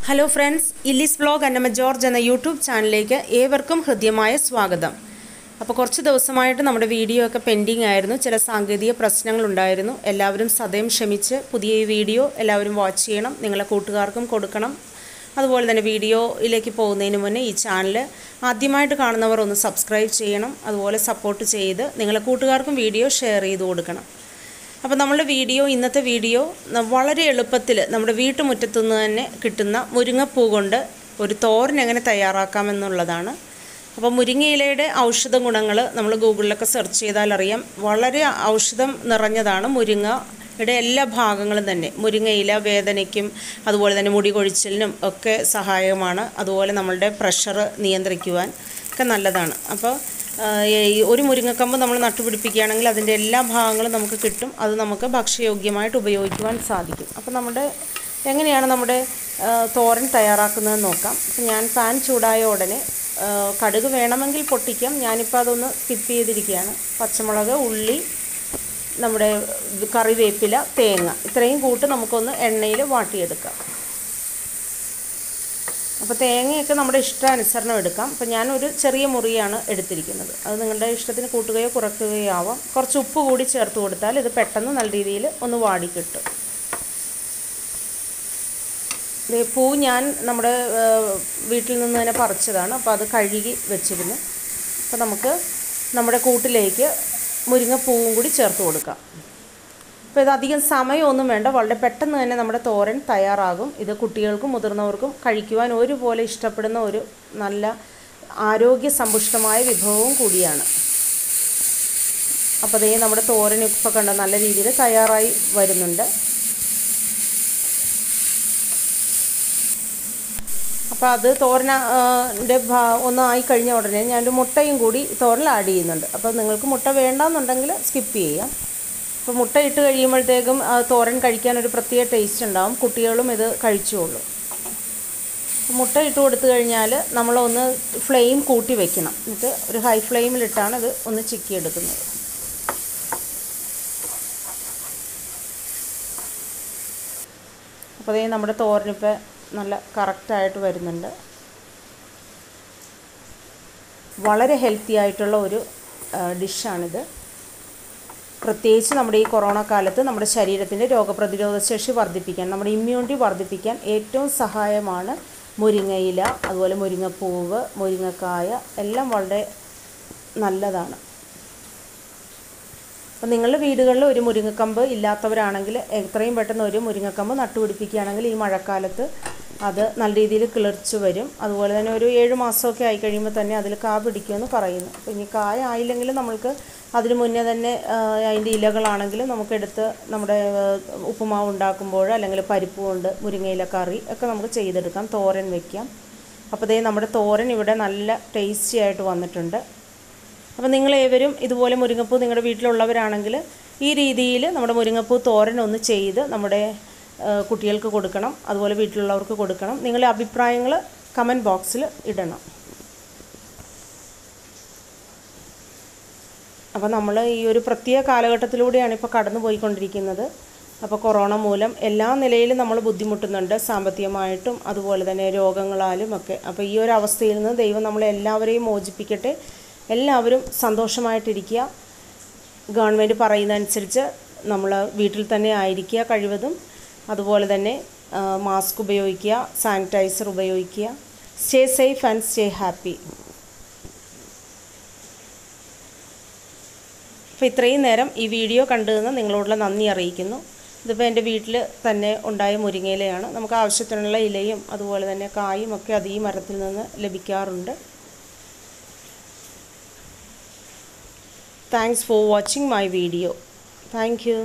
Hello friends, ഇല്ലിസ് vlog Annamma George എന്ന YouTube ചാനലിലേക്ക് ഏവർക്കും ഹൃദ്യമായ സ്വാഗതം. അപ്പോൾ കുറച്ച് ദിവസമായിട്ട് നമ്മുടെ വീഡിയോ ഒക്കെ പെൻഡിങ് ആയിരുന്നു. ചില സാങ്കേതിക പ്രശ്നങ്ങളുണ്ടായിരുന്നു. എല്ലാവരും സദയം ക്ഷമിച്ച് പുതിയ ഈ വീഡിയോ എല്ലാവരും വാച്ച് ചെയ്യണം, നിങ്ങളെ കൂട്ടുകാർക്കും കൊടുക്കണം. അതുപോലെ തന്നെ വീഡിയോയിലേക്ക് പോകുന്നതിന് മുന്നേ ഈ ചാനൽ ആദ്യമായിട്ട് കാണുന്നവർ ഒന്ന് സബ്സ്ക്രൈബ് ചെയ്യണം. അതുപോലെ സപ്പോർട്ട് ചെയ്ത് നിങ്ങളെ കൂട്ടുകാർക്കും വീഡിയോ ഷെയർ ചെയ്ത് കൊടുക്കണം. അപ്പോൾ നമ്മുടെ ഇന്നത്തെ വീഡിയോ വളരെ എളുപ്പത്തിൽ നമ്മുടെ വീട്ടുമുറ്റത്തുനിന്ന് തന്നെ കിട്ടുന്ന മുരിങ്ങപ്പൂ കൊണ്ട് ഒരു തോരൻ എങ്ങനെ തയ്യാറാക്കാമെന്നുള്ളതാണ്. അപ്പോൾ മുരിങ്ങയിലയുടെ ഔഷധ ഗുണങ്ങൾ നമ്മൾ ഗൂഗിളിലൊക്കെ സെർച്ച് ചെയ്താൽ അറിയാം. വളരെ ഔഷധം നിറഞ്ഞതാണ് മുരിങ്ങയുടെ എല്ലാ ഭാഗങ്ങളും തന്നെ. മുരിങ്ങയില വേദനയ്ക്കും അതുപോലെ തന്നെ മുടി കൊഴിച്ചിലിനും ഒക്കെ സഹായകമാണ്. അതുപോലെ നമ്മളുടെ പ്രഷർ നിയന്ത്രിക്കുവാൻ ഒക്കെ നല്ലതാണ്. അപ്പോൾ ഒരു മുരിങ്ങക്കമ്പ് നമ്മൾ നട്ടുപിടിപ്പിക്കുകയാണെങ്കിൽ അതിൻ്റെ എല്ലാ ഭാഗങ്ങളും നമുക്ക് കിട്ടും. അത് നമുക്ക് ഭക്ഷ്യയോഗ്യമായിട്ട് ഉപയോഗിക്കുവാൻ സാധിക്കും. അപ്പോൾ എങ്ങനെയാണ് നമ്മുടെ തോരൻ തയ്യാറാക്കുന്നതെന്ന് നോക്കാം. അപ്പോൾ ഞാൻ പാൻ ചൂടായ ഉടനെ കടുക് വേണമെങ്കിൽ പൊട്ടിക്കാം. ഞാനിപ്പോൾ അതൊന്ന് സ്കിപ്പ് ചെയ്തിരിക്കുകയാണ്. പച്ചമുളക്, ഉള്ളി, നമ്മുടെ കറിവേപ്പില, തേങ്ങ ഇത്രയും കൂട്ട് നമുക്കൊന്ന് എണ്ണയിൽ വാട്ടിയെടുക്കാം. അപ്പോൾ തേങ്ങയൊക്കെ നമ്മുടെ ഇഷ്ടാനുസരണം എടുക്കാം. അപ്പോൾ ഞാനൊരു ചെറിയ മുറിയാണ് എടുത്തിരിക്കുന്നത്. അത് നിങ്ങളുടെ ഇഷ്ടത്തിന് കൂട്ടുകയോ കുറയ്ക്കുകയോ ആവാം. കുറച്ച് ഉപ്പ് കൂടി ചേർത്ത് കൊടുത്താൽ ഇത് പെട്ടെന്ന് നല്ല രീതിയിൽ ഒന്ന് വാടിക്കിട്ടും. പൂ ഞാൻ നമ്മുടെ വീട്ടിൽ നിന്ന് തന്നെ പറിച്ചതാണ്. അപ്പോൾ അത് കഴുകി വെച്ചിരുന്നു. അപ്പോൾ നമുക്ക് നമ്മുടെ കൂട്ടിലേക്ക് മുരിങ്ങപ്പൂവും കൂടി ചേർത്ത് കൊടുക്കാം. അപ്പോൾ ഇത് അധികം സമയമൊന്നും വേണ്ട, വളരെ പെട്ടെന്ന് തന്നെ നമ്മുടെ തോരൻ തയ്യാറാകും. ഇത് കുട്ടികൾക്കും മുതിർന്നവർക്കും കഴിക്കുവാൻ ഒരുപോലെ ഇഷ്ടപ്പെടുന്ന ഒരു നല്ല ആരോഗ്യ സമ്പുഷ്ടമായ വിഭവവും കൂടിയാണ്. അപ്പോൾ അതേ നമ്മുടെ തോരൻ ഇപ്പോൾ കണ്ട നല്ല രീതിയിൽ തയ്യാറായി വരുന്നുണ്ട്. അപ്പോൾ അത് തോരൻ്റെ ഒന്ന് ആയി കഴിഞ്ഞ ഉടനെ ഞാനൊരു മുട്ടയും കൂടി തോരനിൽ ആഡ് ചെയ്യുന്നുണ്ട്. അപ്പോൾ നിങ്ങൾക്ക് മുട്ട വേണ്ടാന്നുണ്ടെങ്കിൽ സ്കിപ്പ് ചെയ്യാം. അപ്പോൾ മുട്ട ഇട്ട് കഴിയുമ്പോഴത്തേക്കും തോരൻ കഴിക്കാനൊരു പ്രത്യേക ടേസ്റ്റ് ഉണ്ടാകും. കുട്ടികളും ഇത് കഴിച്ചോളൂ. മുട്ട ഇട്ട് കൊടുത്തു കഴിഞ്ഞാൽ നമ്മളൊന്ന് ഫ്ലെയിം കൂട്ടി വെക്കണം. എന്നിട്ട് ഒരു ഹൈ ഫ്ലെയിമിലിട്ടാണ് ഇത് ഒന്ന് ചിക്കിയെടുക്കുന്നത്. അപ്പോൾ അതേ നമ്മുടെ തോരനിപ്പോൾ നല്ല കറക്റ്റായിട്ട് വരുന്നുണ്ട്. വളരെ ഹെൽത്തി ആയിട്ടുള്ള ഒരു ഡിഷാണിത്. പ്രത്യേകിച്ച് നമ്മുടെ ഈ കൊറോണ കാലത്ത് നമ്മുടെ ശരീരത്തിൻ്റെ രോഗപ്രതിരോധ ശേഷി വർദ്ധിപ്പിക്കാൻ, നമ്മുടെ ഇമ്മ്യൂണിറ്റി വർദ്ധിപ്പിക്കാൻ ഏറ്റവും സഹായമാണ് മുരിങ്ങയില, അതുപോലെ മുരിങ്ങപ്പൂവ്, മുരിങ്ങക്കായ എല്ലാം വളരെ നല്ലതാണ്. അപ്പോൾ നിങ്ങളുടെ വീടുകളിൽ ഒരു മുരിങ്ങക്കമ്പ് ഇല്ലാത്തവരാണെങ്കിൽ എത്രയും പെട്ടെന്ന് ഒരു മുരിങ്ങക്കമ്പ് നട്ടുപിടിപ്പിക്കുകയാണെങ്കിൽ ഈ മഴക്കാലത്ത് അത് നല്ല രീതിയിൽ കിളിർച്ച് വരും. അതുപോലെ തന്നെ ഒരു 7 മാസമൊക്കെ ആയി കഴിയുമ്പോൾ തന്നെ അതിൽ കാ പിടിക്കുമെന്ന് പറയുന്നു. അപ്പോൾ ഇനി കായ ആയില്ലെങ്കിൽ നമ്മൾക്ക് അതിന് മുന്നേ തന്നെ അതിൻ്റെ ഇലകളാണെങ്കിലും നമുക്കെടുത്ത് നമ്മുടെ ഉപ്പുമാവ് ഉണ്ടാക്കുമ്പോൾ അല്ലെങ്കിൽ പരിപ്പ് കൊണ്ട് മുരിങ്ങയില കറി ഒക്കെ നമുക്ക് ചെയ്തെടുക്കാം, തോരൻ വയ്ക്കാം. അപ്പോൾ ഇതേ നമ്മുടെ തോരൻ ഇവിടെ നല്ല ടേസ്റ്റി ആയിട്ട് വന്നിട്ടുണ്ട്. അപ്പോൾ നിങ്ങളേവരും ഇതുപോലെ മുരിങ്ങപ്പൂ നിങ്ങളുടെ വീട്ടിലുള്ളവരാണെങ്കിൽ ഈ രീതിയിൽ നമ്മുടെ മുരിങ്ങപ്പൂ തോരൻ ഒന്ന് ചെയ്ത് നമ്മുടെ കുട്ടികൾക്ക് കൊടുക്കണം, അതുപോലെ വീട്ടിലുള്ളവർക്ക് കൊടുക്കണം. നിങ്ങളുടെ അഭിപ്രായങ്ങൾ കമൻറ്റ് ബോക്സിൽ ഇടണം. അപ്പോൾ നമ്മൾ ഈ ഒരു പ്രത്യേക കാലഘട്ടത്തിലൂടെയാണ് ഇപ്പോൾ കടന്നു പോയിക്കൊണ്ടിരിക്കുന്നത്. അപ്പോൾ കൊറോണ മൂലം എല്ലാ നിലയിലും നമ്മൾ ബുദ്ധിമുട്ടുന്നുണ്ട്, സാമ്പത്തികമായിട്ടും അതുപോലെ തന്നെ രോഗങ്ങളാലും ഒക്കെ. അപ്പോൾ ഈ ഒരു അവസ്ഥയിൽ നിന്ന് ദൈവം നമ്മളെല്ലാവരെയും മോചിപ്പിക്കട്ടെ. എല്ലാവരും സന്തോഷമായിട്ടിരിക്കുക. ഗവൺമെൻറ് പറയുന്നതനുസരിച്ച് നമ്മൾ വീട്ടിൽ തന്നെ ആയിരിക്കുക കഴിവതും. അതുപോലെ തന്നെ മാസ്ക് ഉപയോഗിക്കുക, സാനിറ്റൈസർ ഉപയോഗിക്കുക. Stay safe and stay happy. അപ്പോൾ ഇത്രയും നേരം ഈ വീഡിയോ കണ്ടതെന്ന് നിങ്ങളോടുള്ള നന്ദി അറിയിക്കുന്നു. ഇതിപ്പോൾ എൻ്റെ വീട്ടിൽ തന്നെ ഉണ്ടായ മുരിങ്ങയിലയാണ്. നമുക്ക് ആവശ്യത്തിനുള്ള ഇലയും അതുപോലെ തന്നെ കായും ഒക്കെ അത് ഈ മരത്തിൽ നിന്ന് ലഭിക്കാറുണ്ട്. Thanks for watching my video. Thank you.